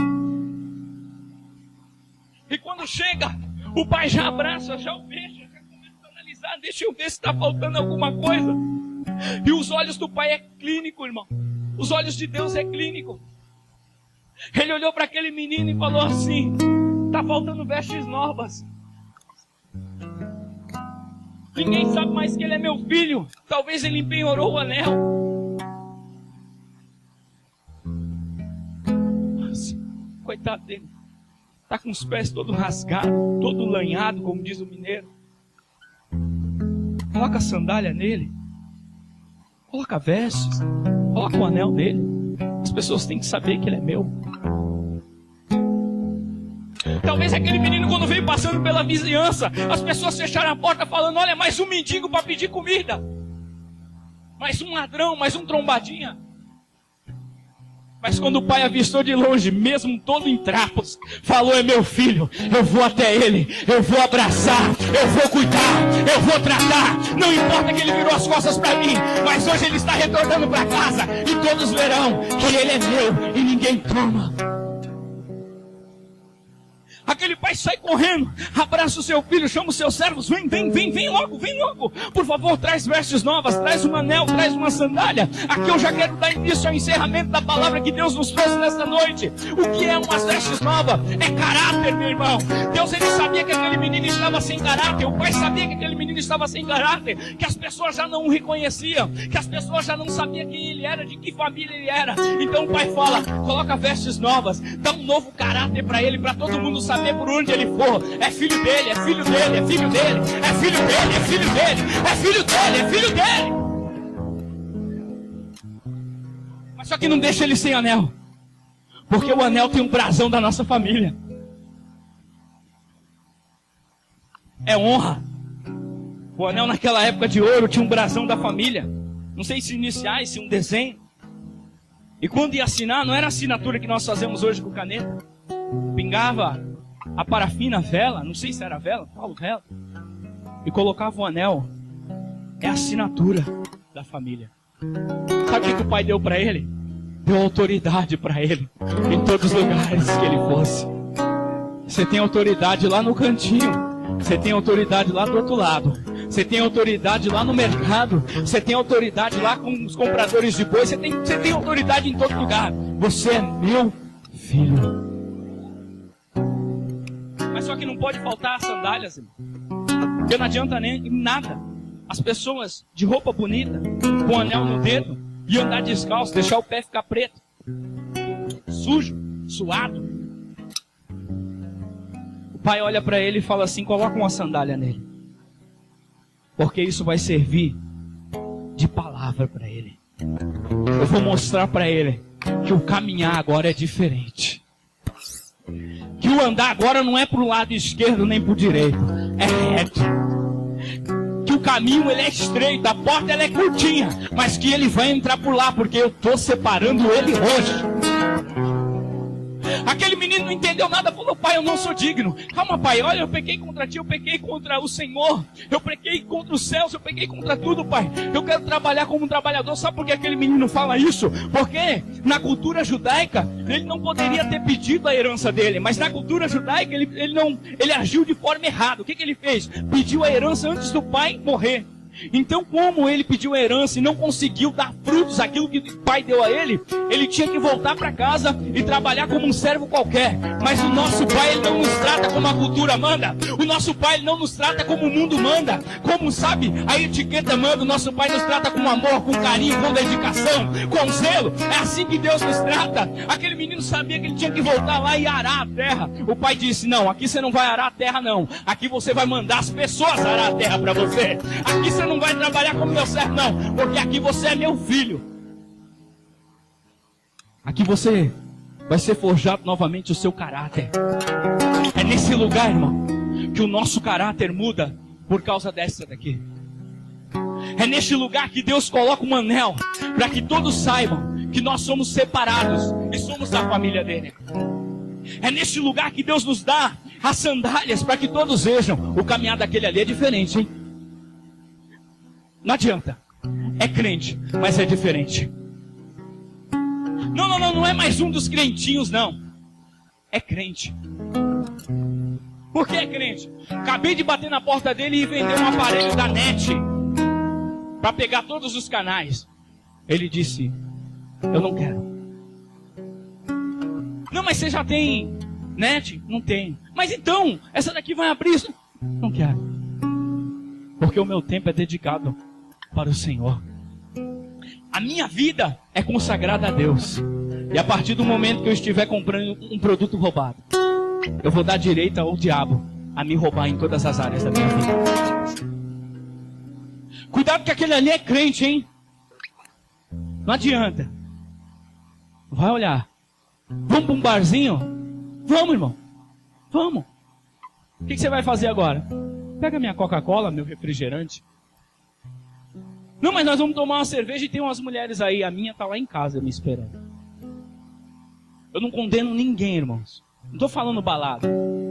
E quando chega, o pai já abraça, já o beija, já começa a analisar: deixa eu ver se está faltando alguma coisa. E os olhos do pai é clínico, irmão. Os olhos de Deus é clínico. Ele olhou para aquele menino e falou assim: está faltando vestes novas. Ninguém sabe mais que ele é meu filho. Talvez ele empenhorou o anel. Mas, coitado dele, está com os pés todo rasgado, todo lanhado, como diz o mineiro. Coloca a sandália nele, coloca vestes, coloca coloca o anel nele. As pessoas têm que saber que ele é meu. Talvez aquele menino, quando veio passando pela vizinhança, as pessoas fecharam a porta falando: olha, mais um mendigo para pedir comida, mais um ladrão, mais um trombadinha. Mas quando o pai avistou de longe, mesmo todo em trapos, falou: é meu filho, eu vou até ele, eu vou abraçar, eu vou cuidar, eu vou tratar. Não importa que ele virou as costas para mim, mas hoje ele está retornando para casa e todos verão que ele é meu e ninguém toma. Aquele pai sai correndo, abraça o seu filho, chama os seus servos: vem logo, por favor, traz vestes novas, traz um anel, traz uma sandália. Aqui eu já quero dar início ao encerramento da palavra que Deus nos trouxe nesta noite. O que é umas vestes novas? É caráter, meu irmão. Deus, ele sabia que aquele menino estava sem caráter, o pai sabia que aquele menino estava sem caráter, que as pessoas já não o reconheciam, que as pessoas já não sabiam quem ele era, de que família ele era. Então o pai fala: coloca vestes novas, dá um novo caráter para ele, para todo mundo saber por onde ele for. É filho dele, é filho dele, é filho dele, é filho dele, é filho dele, é filho dele, é filho dele. Mas só que não deixa ele sem anel, porque o anel tem um brasão da nossa família. É honra. O anel naquela época de ouro tinha um brasão da família. Não sei se iniciais, se um desenho. E quando ia assinar, não era a assinatura que nós fazemos hoje com caneta. Pingava a parafina, a vela, não sei se era vela, falo vela, e colocava o anel. É a assinatura da família. Sabe o que o pai deu para ele? Deu autoridade para ele em todos os lugares que ele fosse. Você tem autoridade lá no cantinho, você tem autoridade lá do outro lado, você tem autoridade lá no mercado, você tem autoridade lá com os compradores de boi, você tem autoridade em todo lugar. Você é meu filho. Mas só que não pode faltar as sandálias, irmão. Porque não adianta nem nada as pessoas de roupa bonita, com anel no dedo, e andar descalço, deixar o pé ficar preto, sujo, suado. O pai olha para ele e fala assim: coloca uma sandália nele, porque isso vai servir de palavra para ele. Eu vou mostrar para ele que o caminhar agora é diferente, que o andar agora não é para o lado esquerdo nem para o direito, é reto. Que o caminho ele é estreito, a porta ela é curtinha, mas que ele vai entrar por lá, porque eu estou separando ele hoje. Aquele menino não entendeu nada, falou: pai, eu não sou digno. Calma, pai, olha, eu pequei contra ti, eu pequei contra o Senhor, eu pequei contra os céus, eu pequei contra tudo, pai. Eu quero trabalhar como um trabalhador. Sabe por que aquele menino fala isso? Porque na cultura judaica, ele não poderia ter pedido a herança dele, mas na cultura judaica, ele agiu de forma errada. O que ele fez? Pediu a herança antes do pai morrer. Então, como ele pediu a herança e não conseguiu dar frutos aquilo que o pai deu a ele, ele tinha que voltar para casa e trabalhar como um servo qualquer. Mas o nosso pai, ele não nos trata como a cultura manda. O nosso pai, ele não nos trata como o mundo manda. Como, sabe, a etiqueta manda. O nosso pai nos trata com amor, com carinho, com dedicação, com zelo. É assim que Deus nos trata. Aquele menino sabia que ele tinha que voltar lá e arar a terra. O pai disse: não, aqui você não vai arar a terra não. Aqui você vai mandar as pessoas arar a terra para você. Aqui você não vai trabalhar como meu servo não, porque aqui você é meu filho. Aqui você vai ser forjado novamente o seu caráter. É nesse lugar, irmão, que o nosso caráter muda por causa dessa daqui. É neste lugar que Deus coloca um anel para que todos saibam que nós somos separados e somos da família dele. É neste lugar que Deus nos dá as sandálias para que todos vejam: o caminhar daquele ali é diferente, hein? Não adianta. É crente, mas é diferente. Não é mais um dos crentinhos, não. É crente. Por que é crente? Acabei de bater na porta dele e vender um aparelho da NET para pegar todos os canais. Ele disse: eu não quero. Não, mas você já tem NET? Não tenho. Mas então, essa daqui vai abrir isso? Não quero. Porque o meu tempo é dedicado para o Senhor. A minha vida é consagrada a Deus. E a partir do momento que eu estiver comprando um produto roubado, eu vou dar direito ao diabo a me roubar em todas as áreas da minha vida. Cuidado que aquele ali é crente, hein? Não adianta. Vai olhar. Vamos para um barzinho? Vamos, irmão. Vamos. O que você vai fazer agora? Pega minha Coca-Cola, meu refrigerante. Não, mas nós vamos tomar uma cerveja e tem umas mulheres aí. A minha está lá em casa me esperando. Eu não condeno ninguém, irmãos. Não estou falando balada.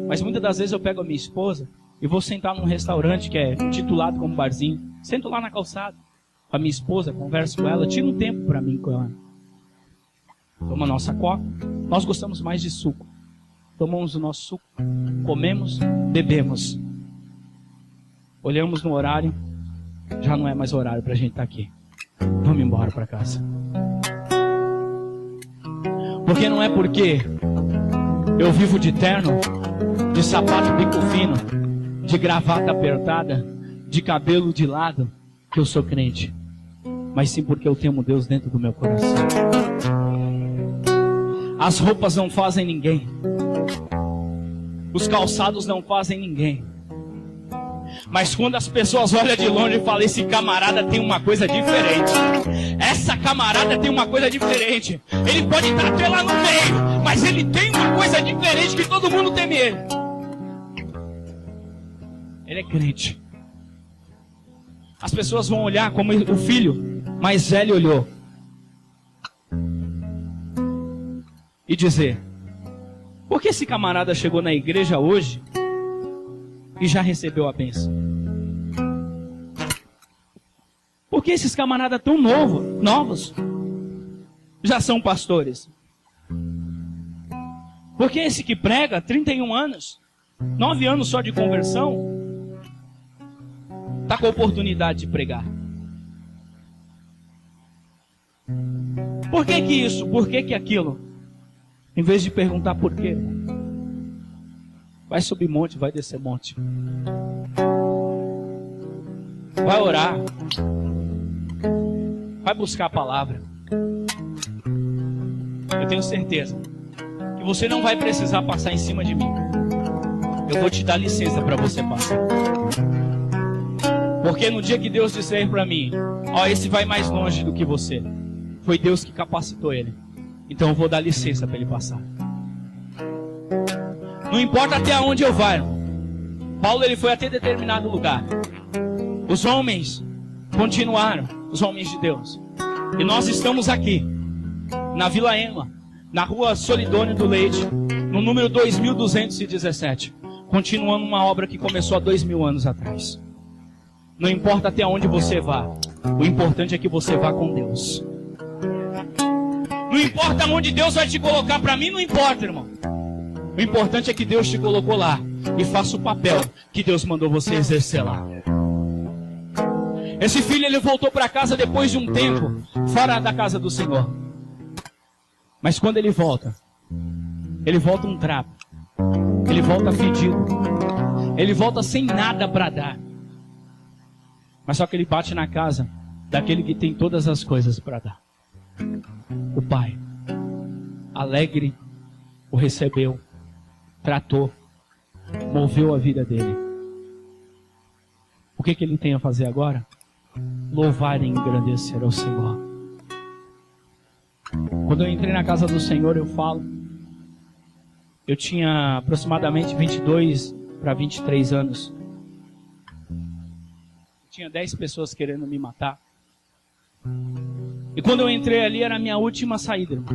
Mas muitas das vezes eu pego a minha esposa e vou sentar num restaurante que é titulado como barzinho. Sento lá na calçada com a minha esposa, converso com ela, tiro um tempo para mim com ela. Toma a nossa coca. Nós gostamos mais de suco. Tomamos o nosso suco, comemos, bebemos. Olhamos no horário, já não é mais horário para a gente estar aqui. Vamos embora para casa. Porque não é porque eu vivo de terno, de sapato bico fino, de gravata apertada, de cabelo de lado, que eu sou crente. Mas sim porque eu temo Deus dentro do meu coração. As roupas não fazem ninguém. Os calçados não fazem ninguém. Mas quando as pessoas olham de longe e falam, esse camarada tem uma coisa diferente. Essa camarada tem uma coisa diferente. Ele pode estar até lá no meio, mas ele tem uma coisa diferente que todo mundo teme ele. Ele é crente. As pessoas vão olhar como o filho mais velho olhou. E dizer, por que esse camarada chegou na igreja hoje e já recebeu a bênção? Por que esses camaradas tão novos já são pastores? Por que esse que prega 31 anos, 9 anos só de conversão, está com a oportunidade de pregar? Por que que isso? Por que que aquilo? Em vez de perguntar por quê, vai subir monte, vai descer monte. Vai orar. Vai buscar a palavra. Eu tenho certeza que você não vai precisar passar em cima de mim. Eu vou te dar licença para você passar. Porque no dia que Deus disser para mim, ó, esse vai mais longe do que você, foi Deus que capacitou ele. Então eu vou dar licença para ele passar. Não importa até onde eu vá, irmão. Paulo, ele foi até determinado lugar. Os homens continuaram, os homens de Deus. E nós estamos aqui, na Vila Ema, na rua Solidônio do Leite, no número 2217. Continuando uma obra que começou há 2000 anos atrás. Não importa até onde você vá. O importante é que você vá com Deus. Não importa onde Deus vai te colocar, para mim não importa, irmão. O importante é que Deus te colocou lá e faça o papel que Deus mandou você exercer lá. Esse filho, ele voltou para casa depois de um tempo fora da casa do Senhor. Mas quando ele volta um trapo. Ele volta fedido. Ele volta sem nada para dar. Mas só que ele bate na casa daquele que tem todas as coisas para dar. O pai, alegre, o recebeu, tratou, moveu a vida dele. O que ele tem a fazer agora? Louvar e engrandecer ao Senhor. Quando eu entrei na casa do Senhor, eu falo, eu tinha aproximadamente 22 para 23 anos. Tinha 10 pessoas querendo me matar. E quando eu entrei ali, era a minha última saída, irmão.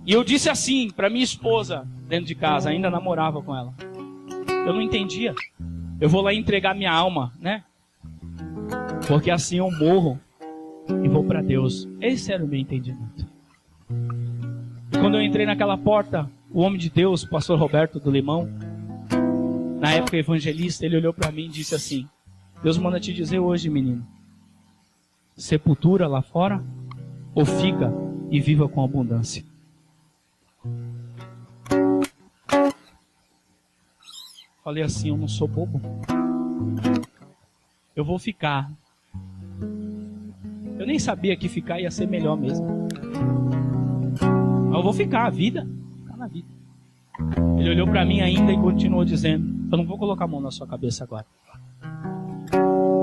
E eu disse assim para minha esposa, dentro de casa, ainda namorava com ela. Eu não entendia. Eu vou lá entregar minha alma, né? Porque assim eu morro e vou para Deus. Esse era o meu entendimento. E quando eu entrei naquela porta, o homem de Deus, o pastor Roberto do Limão, na época evangelista, ele olhou para mim e disse assim: Deus manda te dizer hoje, menino, sepultura lá fora ou fica e viva com abundância. Falei assim, eu não sou bobo. Eu vou ficar. Eu nem sabia que ficar ia ser melhor mesmo. Mas eu vou ficar, a vida. Ficar na vida. Ele olhou para mim ainda e continuou dizendo: eu não vou colocar a mão na sua cabeça agora.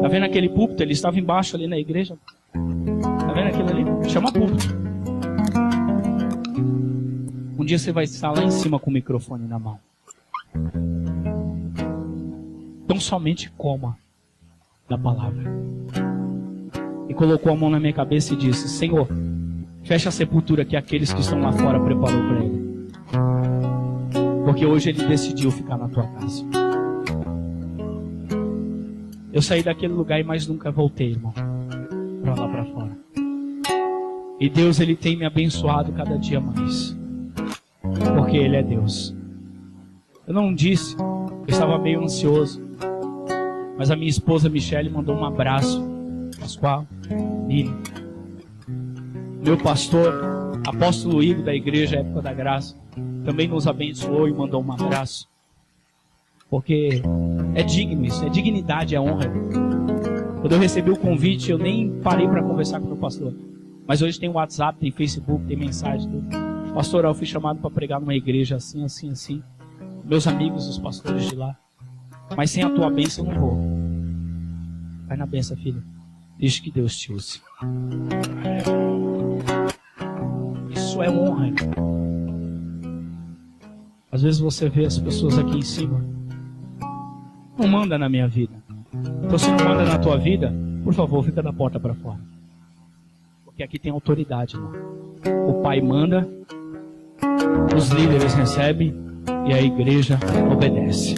Tá vendo aquele púlpito? Ele estava embaixo ali na igreja. Tá vendo aquilo ali? Chama púlpito. Um dia você vai estar lá em cima com o microfone na mão. Então somente coma da palavra. E colocou a mão na minha cabeça e disse: Senhor, fecha a sepultura que aqueles que estão lá fora preparou para ele. Porque hoje ele decidiu ficar na tua casa. Eu saí daquele lugar e mais nunca voltei, irmão, para lá para fora. E Deus, Ele tem me abençoado cada dia mais. Porque Ele é Deus. Eu não disse, eu estava meio ansioso. Mas a minha esposa Michele mandou um abraço. Pascoal, Miriam. Meu pastor, apóstolo Igor da igreja Época da Graça, também nos abençoou e mandou um abraço. Porque é digno isso, é dignidade, é honra. Quando eu recebi o convite, eu nem parei para conversar com o meu pastor. Mas hoje tem WhatsApp, tem Facebook, tem mensagem. Pastor, eu fui chamado para pregar numa igreja assim, assim, assim. Meus amigos, os pastores de lá. Mas sem a tua bênção eu não vou. Vai na bênção, filho. Deixa que Deus te use. Isso é honra, irmão. Às vezes você vê as pessoas aqui em cima. Não manda na minha vida. Então se não manda na tua vida, por favor, fica da porta para fora. Porque aqui tem autoridade, irmão. O pai manda, os líderes recebem e a igreja obedece.